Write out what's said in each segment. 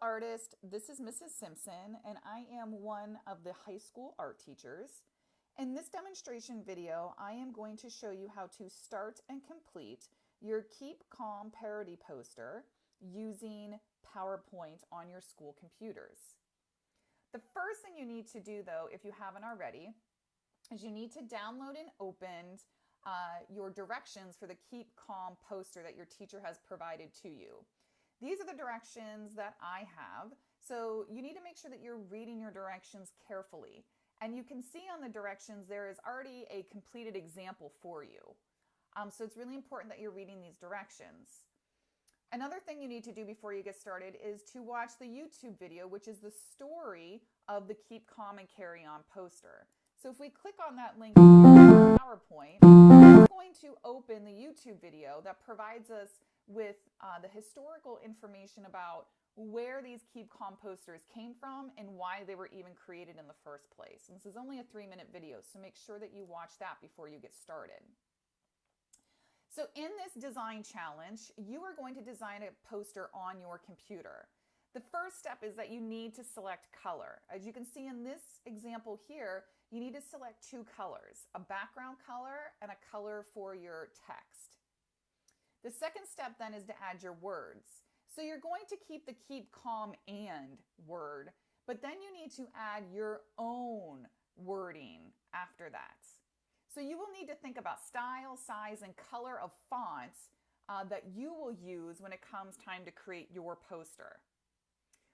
artist. This is Mrs. Simpson, and I am one of the high school art teachers. In this demonstration video, I am going to show you how to start and complete your Keep Calm parody poster using PowerPoint on your school computers. The first thing you need to do, though, if you haven't already, is you need to download and open your directions for the Keep Calm poster that your teacher has provided to you. These are the directions that I have, so you need to make sure that you're reading your directions carefully. And you can see on the directions there is already a completed example for you. So it's really important that you're reading these directions. Another thing you need to do before you get started is to watch the YouTube video, which is the story of the Keep Calm and Carry On poster. So if we click on that link in PowerPoint, we're going to open the YouTube video that provides us with the historical information about where these Keep Calm posters came from and why they were even created in the first place. And this is only a 3-minute video, so make sure that you watch that before you get started. So in this design challenge, you are going to design a poster on your computer. The first step is that you need to select color. As you can see in this example here, you need to select 2 colors, a background color and a color for your text. The second step then is to add your words. So you're going to keep the Keep Calm and word, but then you need to add your own wording after that. So you will need to think about style, size, and color of fonts that you will use when it comes time to create your poster.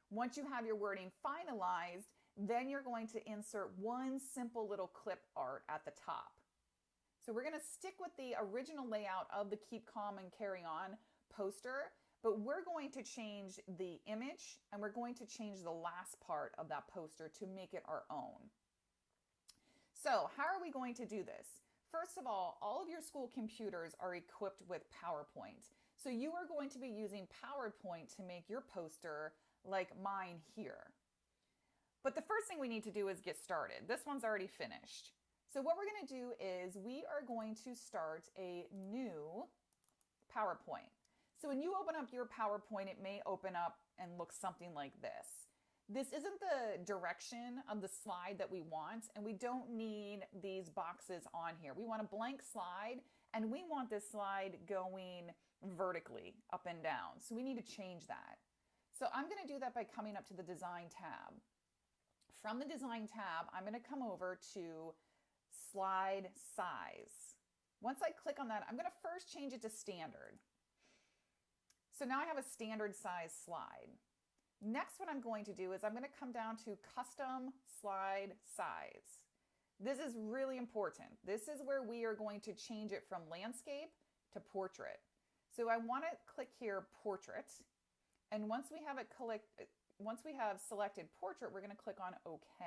Once you have your wording finalized, then you're going to insert one simple little clip art at the top. So we're going to stick with the original layout of the Keep Calm and Carry On poster, but we're going to change the image and we're going to change the last part of that poster to make it our own. So how are we going to do this? First of all of your school computers are equipped with PowerPoint. So you are going to be using PowerPoint to make your poster like mine here. But the first thing we need to do is get started. This one's already finished. So what we're going to do is we are going to start a new PowerPoint. So when you open up your PowerPoint, it may open up and look something like this. This isn't the direction of the slide that we want, and we don't need these boxes on here. We want a blank slide, and we want this slide going vertically up and down. So we need to change that. So I'm going to do that by coming up to the Design tab. From the Design tab, I'm going to come over to Slide Size. Once I click on that, I'm going to first change it to Standard. So now I have a standard size slide. Next, what I'm going to do is I'm going to come down to Custom Slide Size. This is really important. This is where we are going to change it from landscape to portrait. So I want to click here, Portrait. And once we have selected portrait, we're going to click on OK.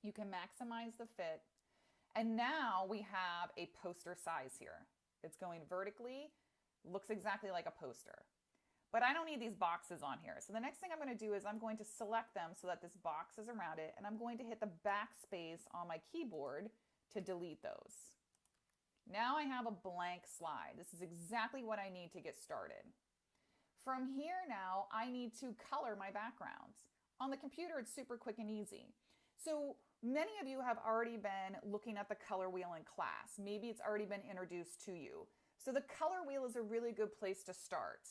You can maximize the fit. And now we have a poster size here. It's going vertically, looks exactly like a poster. But I don't need these boxes on here. So the next thing I'm going to do is I'm going to select them so that this box is around it, and I'm going to hit the backspace on my keyboard to delete those. Now I have a blank slide. This is exactly what I need to get started. From here now, I need to color my backgrounds. On the computer, it's super quick and easy. So many of you have already been looking at the color wheel in class. Maybe it's already been introduced to you. So the color wheel is a really good place to start.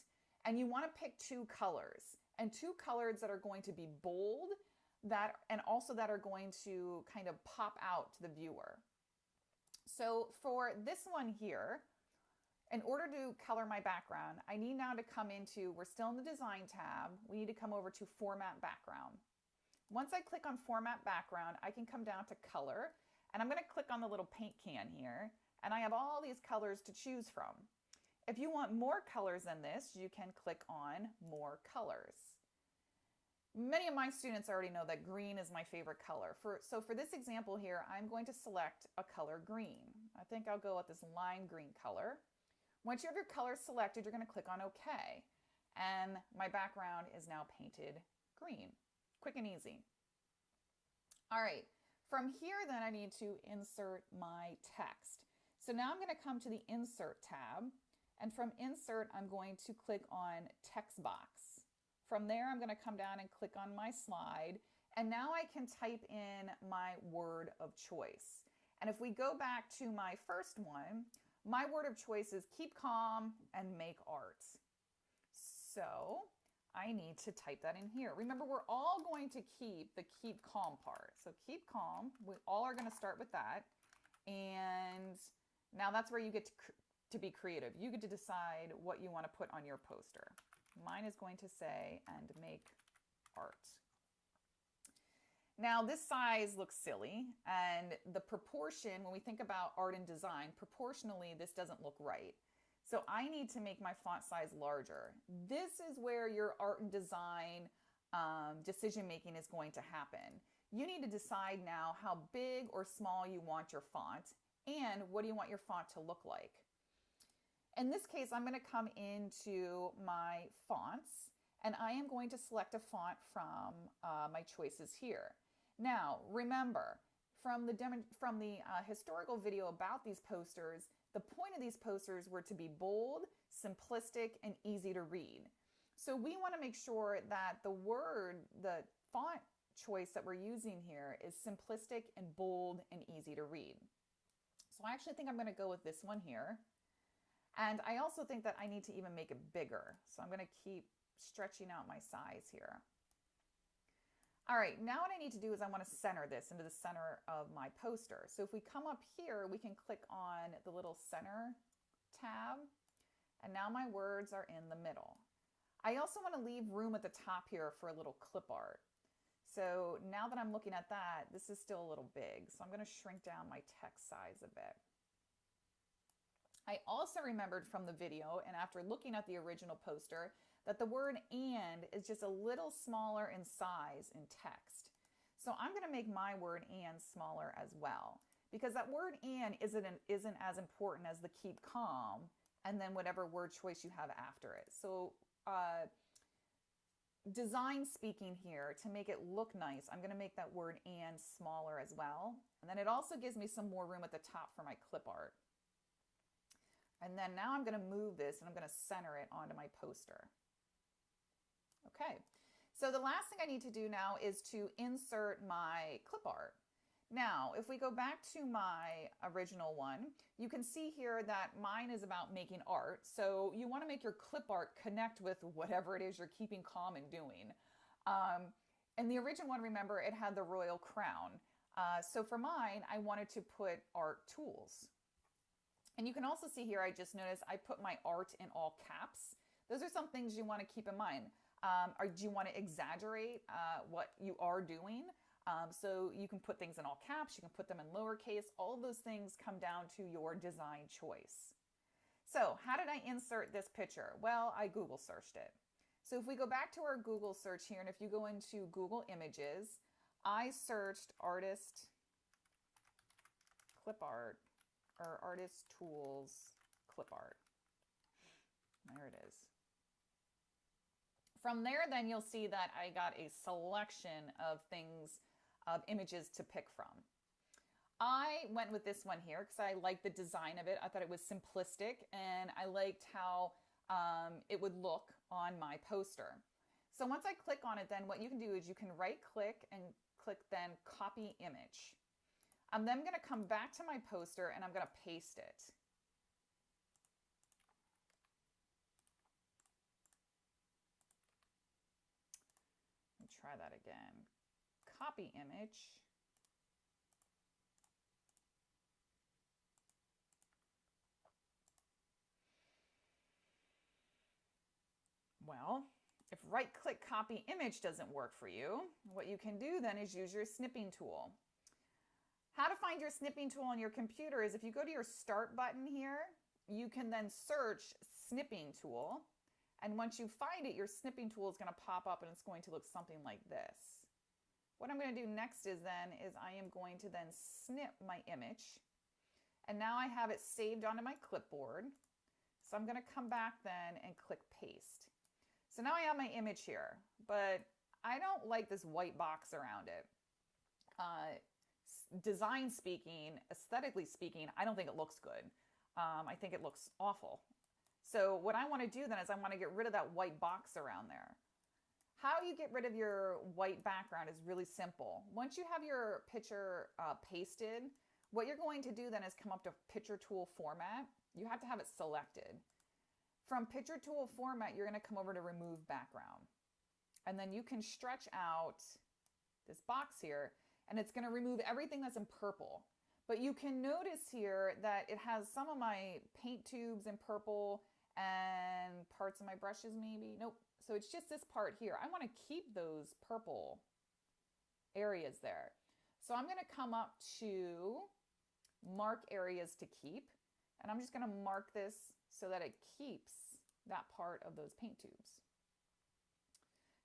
And you want to pick 2 colors, and 2 colors that are going to be bold and also that are going to kind of pop out to the viewer. So for this one here, in order to color my background, I need now to come into, we're still in the Design tab, we need to come over to Format Background. Once I click on Format Background, I can come down to Color, and I'm going to click on the little paint can here, and I have all these colors to choose from. If you want more colors than this, you can click on More Colors. Many of my students already know that green is my favorite color. So for this example here, I'm going to select a color green. I think I'll go with this lime green color. Once you have your color selected, you're going to click on OK. And my background is now painted green. Quick and easy. All right, from here then I need to insert my text. So now I'm going to come to the Insert tab, and from Insert I'm going to click on Text Box. from there, I'm going to come down and click on my slide. And now I can type in my word of choice. And if we go back to my first one, my word of choice is keep calm and make art. So I need to type that in here. Remember, we're all going to keep the keep calm part. So keep calm. We all are going to start with that. And now that's where you get to be creative. You get to decide what you want to put on your poster. Mine is going to say, and make art. Now this size looks silly, and the proportion, when we think about art and design, proportionally this doesn't look right. So I need to make my font size larger. This is where your art and design decision making is going to happen. You need to decide now how big or small you want your font, and what do you want your font to look like. In this case, I'm going to come into my fonts, and I am going to select a font from my choices here. Now, remember, from the historical video about these posters, the point of these posters were to be bold, simplistic, and easy to read. So we want to make sure that the font choice that we're using here is simplistic and bold and easy to read. So I actually think I'm going to go with this one here. And I also think that I need to even make it bigger. So I'm going to keep stretching out my size here. All right, now what I need to do is I want to center this into the center of my poster. So if we come up here, we can click on the little center tab. And now my words are in the middle. I also want to leave room at the top here for a little clip art. So now that I'm looking at that, this is still a little big. So I'm going to shrink down my text size a bit. I also remembered from the video, and after looking at the original poster, that the word "and" is just a little smaller in size in text. So I'm going to make my word "and" smaller as well, because that word "and" isn't as important as the keep calm and then whatever word choice you have after it. So design speaking here, to make it look nice, I'm going to make that word "and" smaller as well. And then it also gives me some more room at the top for my clip art. And then now I'm going to move this and I'm going to center it onto my poster. Okay, so the last thing I need to do now is to insert my clip art. Now, if we go back to my original one, you can see here that mine is about making art. So you want to make your clip art connect with whatever it is you're keeping calm and doing. And the original one, remember, it had the royal crown. So for mine, I wanted to put art tools. And you can also see here, I just noticed I put my art in all caps. Those are some things you want to keep in mind. Or do you want to exaggerate what you are doing? So you can put things in all caps, you can put them in lowercase. All of those things come down to your design choice. So how did I insert this picture? Well, I Google searched it. So if we go back to our Google search here, and if you go into Google Images, I searched artist clip art, or artist tools clip art. There it is. From there, then you'll see that I got a selection of things, of images to pick from. I went with this one here because I liked the design of it. I thought it was simplistic, and I liked how it would look on my poster. So once I click on it, then what you can do is you can right click and click then copy image. I'm then going to come back to my poster and I'm going to paste it. Let me try that again. Copy image. Well, if right-click copy image doesn't work for you, what you can do then is use your snipping tool. How to find your snipping tool on your computer is if you go to your start button here, you can then search snipping tool. And once you find it, your snipping tool is going to pop up and it's going to look something like this. What I'm going to do next is I am going to then snip my image. And now I have it saved onto my clipboard. So I'm going to come back then and click paste. So now I have my image here, but I don't like this white box around it. Design speaking, aesthetically speaking, I don't think it looks good. I think it looks awful. So what I want to do then is I want to get rid of that white box around there. you get rid of your white background is really simple. Once you have your picture pasted, what you're going to do then is come up to picture tool format. You have to have it selected. From picture tool format, you're going to come over to remove background. And then you can stretch out this box here, and it's going to remove everything that's in purple. But you can notice here that it has some of my paint tubes in purple and parts of my brushes maybe. Nope. So it's just this part here. I want to keep those purple areas there. So I'm going to come up to mark areas to keep. And I'm just going to mark this so that it keeps that part of those paint tubes.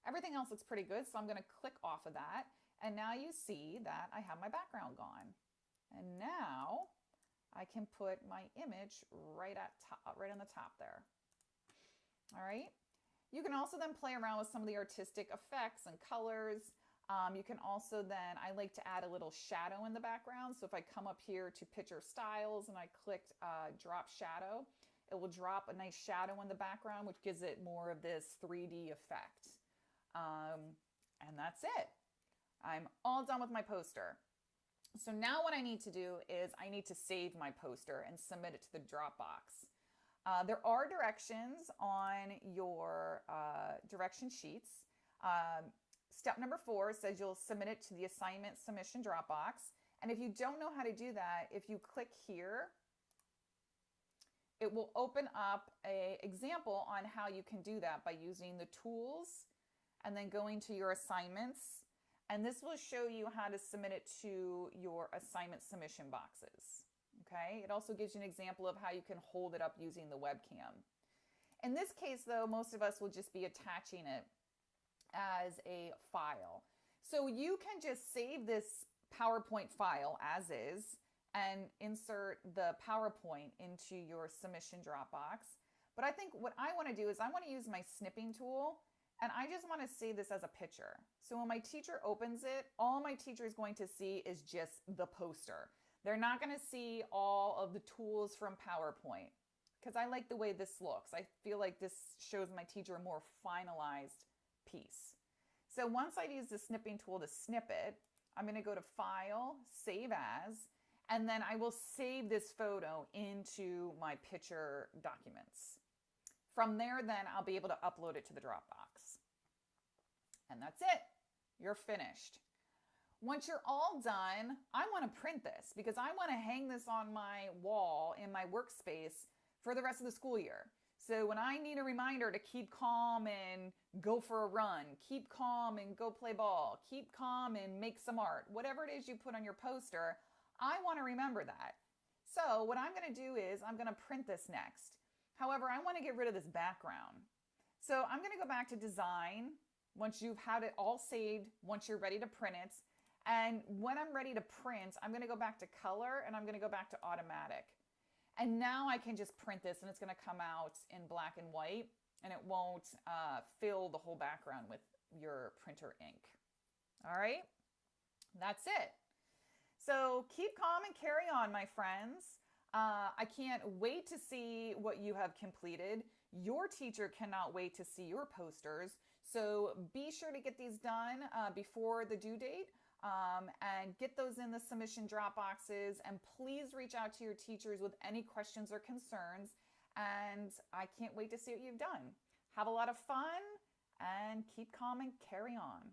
Everything else looks pretty good, so I'm going to click off of that. And now you see that I have my background gone. And now I can put my image right on the top there. All right. You can also then play around with some of the artistic effects and colors. You can also then, I like to add a little shadow in the background. So if I come up here to picture styles and I clicked drop shadow, it will drop a nice shadow in the background, which gives it more of this 3D effect. And that's it. I'm all done with my poster. So now what I need to do is I need to save my poster and submit it to the Dropbox. There are directions on your direction sheets. Step number 4 says you'll submit it to the assignment submission Dropbox. And if you don't know how to do that, if you click here, it will open up an example on how you can do that by using the tools and then going to your assignments. And this will show you how to submit it to your assignment submission boxes. Okay, it also gives you an example of how you can hold it up using the webcam. In this case, though, most of us will just be attaching it as a file. So you can just save this PowerPoint file as is and insert the PowerPoint into your submission Dropbox. But I think what I want to do is I want to use my snipping tool, and I just want to save this as a picture. So when my teacher opens it, all my teacher is going to see is just the poster. They're not going to see all of the tools from PowerPoint because I like the way this looks. I feel like this shows my teacher a more finalized piece. So once I use the snipping tool to snip it, I'm going to go to File, Save As, and then I will save this photo into my picture documents. From there, then I'll be able to upload it to the Dropbox. And that's it. You're finished. Once you're all done, I want to print this because I want to hang this on my wall in my workspace for the rest of the school year. So when I need a reminder to keep calm and go for a run, keep calm and go play ball, keep calm and make some art, whatever it is you put on your poster, I want to remember that. So what I'm going to do is I'm going to print this next. However, I want to get rid of this background. So I'm going to go back to design once you've had it all saved, once you're ready to print it. And when I'm ready to print, I'm going to go back to color and I'm going to go back to automatic. And now I can just print this and it's going to come out in black and white and it won't fill the whole background with your printer ink. All right, that's it. So keep calm and carry on, my friends. I can't wait to see what you have completed. Your teacher cannot wait to see your posters. So be sure to get these done before the due date and get those in the submission drop boxes. And please reach out to your teachers with any questions or concerns. And I can't wait to see what you've done. Have a lot of fun and keep calm and carry on.